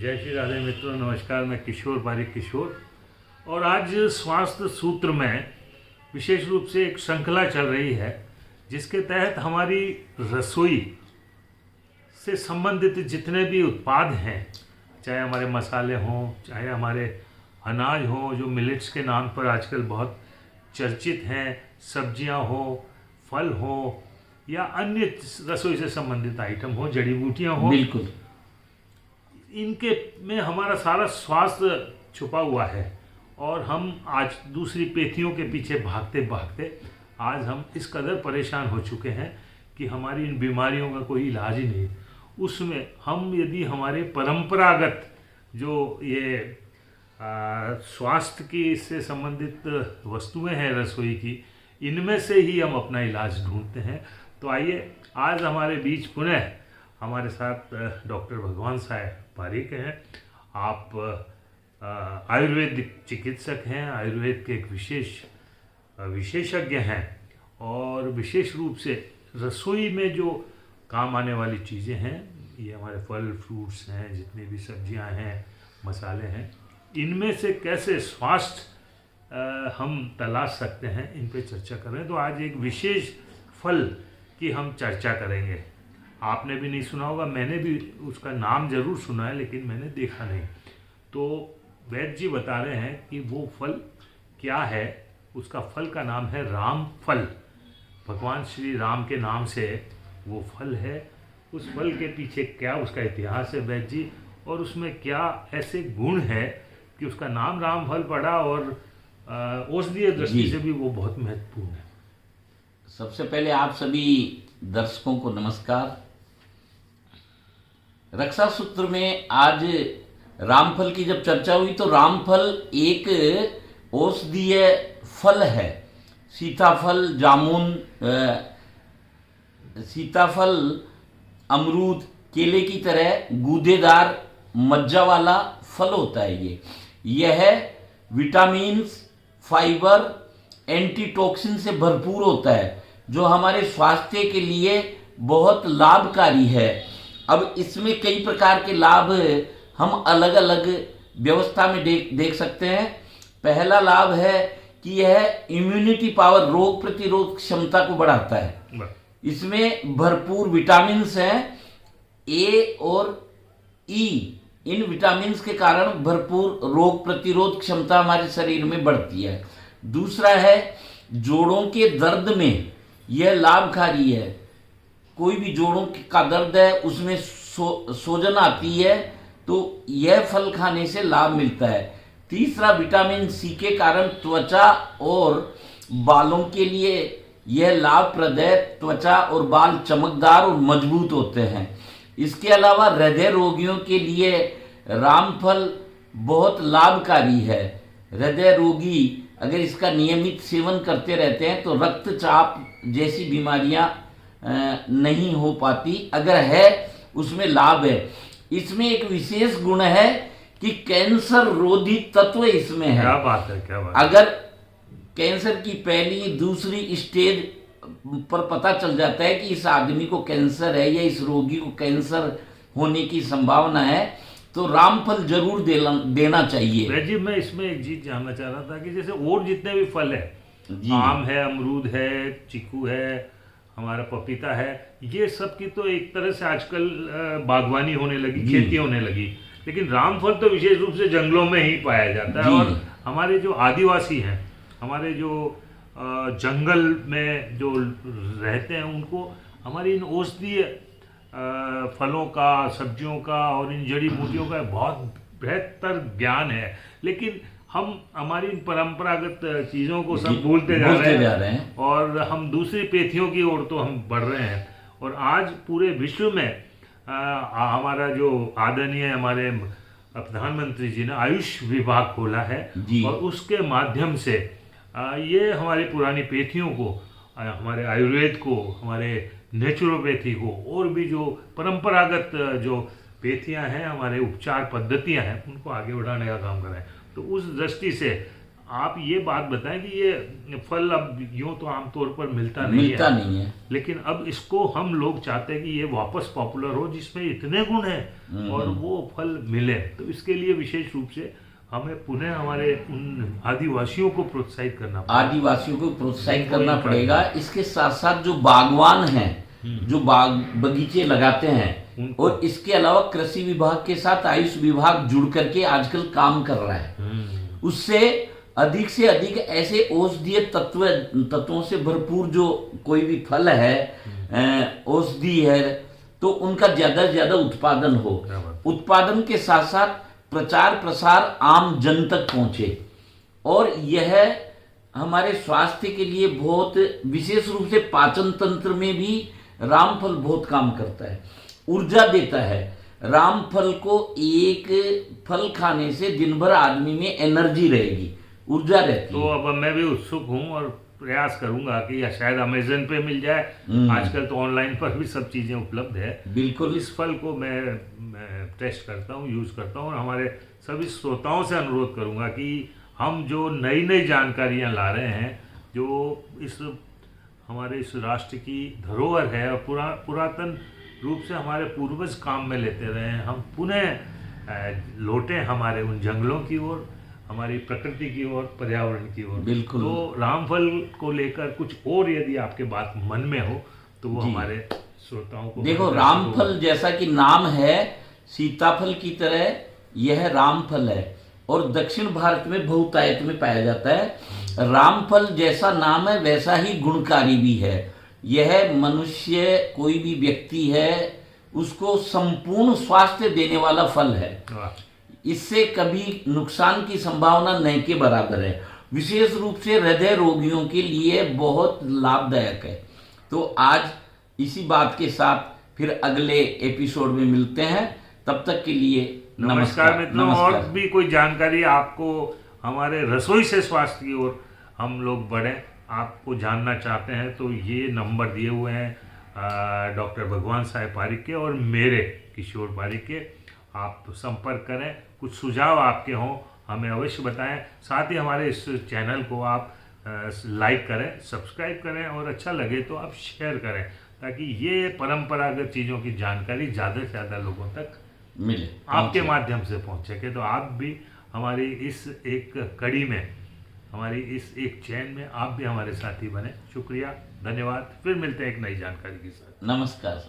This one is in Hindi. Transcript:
जय श्री राधे मित्रों, नमस्कार। मैं किशोर पारिक किशोर, और आज स्वास्थ्य सूत्र में विशेष रूप से एक श्रृंखला चल रही है जिसके तहत हमारी रसोई से संबंधित जितने भी उत्पाद हैं, चाहे हमारे मसाले हों, चाहे हमारे अनाज हों जो मिलेट्स के नाम पर आजकल बहुत चर्चित हैं, सब्जियां हों, फल हों, या अन्य रसोई से संबंधित आइटम हो, जड़ी बूटियां हों, बिल्कुल, इनके में हमारा सारा स्वास्थ्य छुपा हुआ है। और हम आज दूसरी पेथियों के पीछे भागते भागते आज हम इस कदर परेशान हो चुके हैं कि हमारी इन बीमारियों का कोई इलाज ही नहीं। उसमें हम यदि हमारे परंपरागत जो ये स्वास्थ्य की से संबंधित वस्तुएं हैं रसोई की, इनमें से ही हम अपना इलाज ढूंढते हैं। तो आइए, आज हमारे बीच पुनः हमारे साथ डॉक्टर भगवान साहब पारिक हैं। आप आयुर्वेदिक चिकित्सक हैं, आयुर्वेद के एक विशेषज्ञ हैं, और विशेष रूप से रसोई में जो काम आने वाली चीज़ें हैं, ये हमारे फल फ्रूट्स हैं, जितनी भी सब्जियां हैं, मसाले हैं, इनमें से कैसे स्वास्थ्य हम तलाश सकते हैं, इन पे चर्चा करें। तो आज एक विशेष फल की हम चर्चा करेंगे। आपने भी नहीं सुना होगा, मैंने भी उसका नाम जरूर सुना है लेकिन मैंने देखा नहीं। तो वैद्य जी बता रहे हैं कि वो फल क्या है। उसका फल का नाम है राम फल। भगवान श्री राम के नाम से वो फल है। उस फल के पीछे क्या उसका इतिहास है वैद्य जी, और उसमें क्या ऐसे गुण है कि उसका नाम राम फल पड़ा, और औषधीय दृष्टि से भी वो बहुत महत्वपूर्ण है। सबसे पहले आप सभी दर्शकों को नमस्कार। रक्षा सूत्र में आज रामफल की जब चर्चा हुई तो रामफल एक औषधीय फल है। सीताफल, अमरूद, केले की तरह गूदेदार मज्जा वाला फल होता है। यह विटामिन्स, फाइबर, एंटीटॉक्सिन से भरपूर होता है जो हमारे स्वास्थ्य के लिए बहुत लाभकारी है। अब इसमें कई प्रकार के लाभ हम अलग अलग व्यवस्था में देख सकते हैं। पहला लाभ है कि यह इम्यूनिटी पावर, रोग प्रतिरोध क्षमता को बढ़ाता है। इसमें भरपूर विटामिन्स हैं, ए और ई। इन विटामिन्स के कारण भरपूर रोग प्रतिरोध क्षमता हमारे शरीर में बढ़ती है। दूसरा है, जोड़ों के दर्द में यह लाभकारी है। कोई भी जोड़ों का दर्द है, उसमें सूजन आती है, तो यह फल खाने से लाभ मिलता है। तीसरा, विटामिन सी के कारण त्वचा और बालों के लिए यह लाभप्रद है। त्वचा और बाल चमकदार और मजबूत होते हैं। इसके अलावा हृदय रोगियों के लिए रामफल बहुत लाभकारी है। हृदय रोगी अगर इसका नियमित सेवन करते रहते हैं तो रक्तचाप जैसी बीमारियां नहीं हो पाती। अगर है उसमें लाभ है। इसमें एक विशेष गुण है कि कैंसर रोधी तत्व इसमें है। क्या बात है, क्या बात। अगर कैंसर की पहली दूसरी स्टेज पर पता चल जाता है कि इस आदमी को कैंसर है या इस रोगी को कैंसर होने की संभावना है, तो रामफल जरूर देना चाहिए। जी, मैं इसमें एक चीज जानना चाह रहा था कि जैसे और जितने भी फल है, आम है, अमरूद है, चीकू है, हमारा पपीता है, ये सब की तो एक तरह से आजकल बागवानी होने लगी, खेती होने लगी, लेकिन रामफल तो विशेष रूप से जंगलों में ही पाया जाता है। और हमारे जो आदिवासी हैं, हमारे जो जंगल में जो रहते हैं, उनको हमारी इन औषधीय फलों का, सब्जियों का और इन जड़ी बूटियों का बहुत बेहतर ज्ञान है। लेकिन हम हमारी इन परंपरागत चीज़ों को सब भूलते जा रहे हैं और हम दूसरी पेथियों की ओर तो हम बढ़ रहे हैं। और आज पूरे विश्व में हमारा जो आदरणीय हमारे प्रधानमंत्री जी ने आयुष विभाग खोला है, और उसके माध्यम से ये हमारी पुरानी पेथियों को, हमारे आयुर्वेद को, हमारे नेचुरोपैथी को, और भी जो परंपरागत जो पेथियां हैं, हमारे उपचार पद्धतियां हैं, उनको आगे बढ़ाने का काम कर रहे हैं। तो उस दृष्टि से आप ये बात बताएं कि ये फल अब यूं तो आमतौर पर मिलता नहीं है, लेकिन अब इसको हम लोग चाहते हैं कि ये वापस पॉपुलर हो, जिसमें इतने गुण हैं और वो फल मिले। तो इसके लिए विशेष रूप से हमें पुनः हमारे उन आदिवासियों को प्रोत्साहित करना पड़ेगा। इसके साथ साथ जो बागवान हैं, जो बगीचे लगाते हैं, और इसके अलावा कृषि विभाग के साथ आयुष विभाग जुड़ करके आजकल काम कर रहा है, उससे अधिक से अधिक ऐसे औषधीय तत्वों से भरपूर जो कोई भी फल है, औषधि है, तो उनका ज्यादा से ज्यादा उत्पादन हो। उत्पादन के साथ साथ प्रचार प्रसार आम जन तक पहुंचे, और यह हमारे स्वास्थ्य के लिए बहुत, विशेष रूप से पाचन तंत्र में भी रामफल बहुत काम करता है, ऊर्जा देता है। रामफल को एक फल खाने से दिन भर आदमी में एनर्जी रहेगी, ऊर्जा रहती तो है। अब मैं भी उत्सुक हूँ और प्रयास करूंगा कि या शायद अमेजन पे मिल जाए। आजकल तो ऑनलाइन पर भी सब चीजें उपलब्ध है। बिल्कुल, इस फल को मैं टेस्ट करता हूँ, यूज करता हूँ, और हमारे सभी श्रोताओं से अनुरोध करूंगा कि हम जो नई नई जानकारियां ला रहे हैं, जो इस हमारे इस राष्ट्र की धरोहर है और पुरातन रूप से हमारे पूर्वज काम में लेते रहे हैं, हम पुनः लौटें हमारे उन जंगलों की ओर, हमारी प्रकृति की ओर, पर्यावरण की ओर। बिल्कुल। तो रामफल को लेकर कुछ और यदि आपके बात मन में हो तो वो हमारे श्रोताओं को देखो। रामफल जैसा कि नाम है, सीताफल की तरह यह रामफल है, और दक्षिण भारत में बहुतायत में पाया जाता है। रामफल जैसा नाम है वैसा ही गुणकारी भी है। यह मनुष्य, कोई भी व्यक्ति है, उसको संपूर्ण स्वास्थ्य देने वाला फल है। इससे कभी नुकसान की संभावना नहीं के बराबर है। विशेष रूप से हृदय रोगियों के लिए बहुत लाभदायक है। तो आज इसी बात के साथ फिर अगले एपिसोड में मिलते हैं। तब तक के लिए नमस्कार मित्रों। और भी कोई जानकारी आपको हमारे रसोई से स्वास्थ्य की ओर हम लोग बढ़े, आपको जानना चाहते हैं, तो ये नंबर दिए हुए हैं डॉक्टर भगवान साहेब पारिक के और मेरे किशोर पारिक के। आप तो संपर्क करें, कुछ सुझाव आपके हों हमें अवश्य बताएं। साथ ही हमारे इस चैनल को आप लाइक करें, सब्सक्राइब करें, और अच्छा लगे तो आप शेयर करें, ताकि ये परंपरागत चीज़ों की जानकारी ज़्यादा से ज़्यादा लोगों तक मिले, आपके माध्यम से पहुँचे। तो आप भी हमारी इस एक कड़ी में, हमारी इस एक चैन में आप भी हमारे साथी बने। शुक्रिया, धन्यवाद। फिर मिलते हैं एक नई जानकारी के साथ। नमस्कार।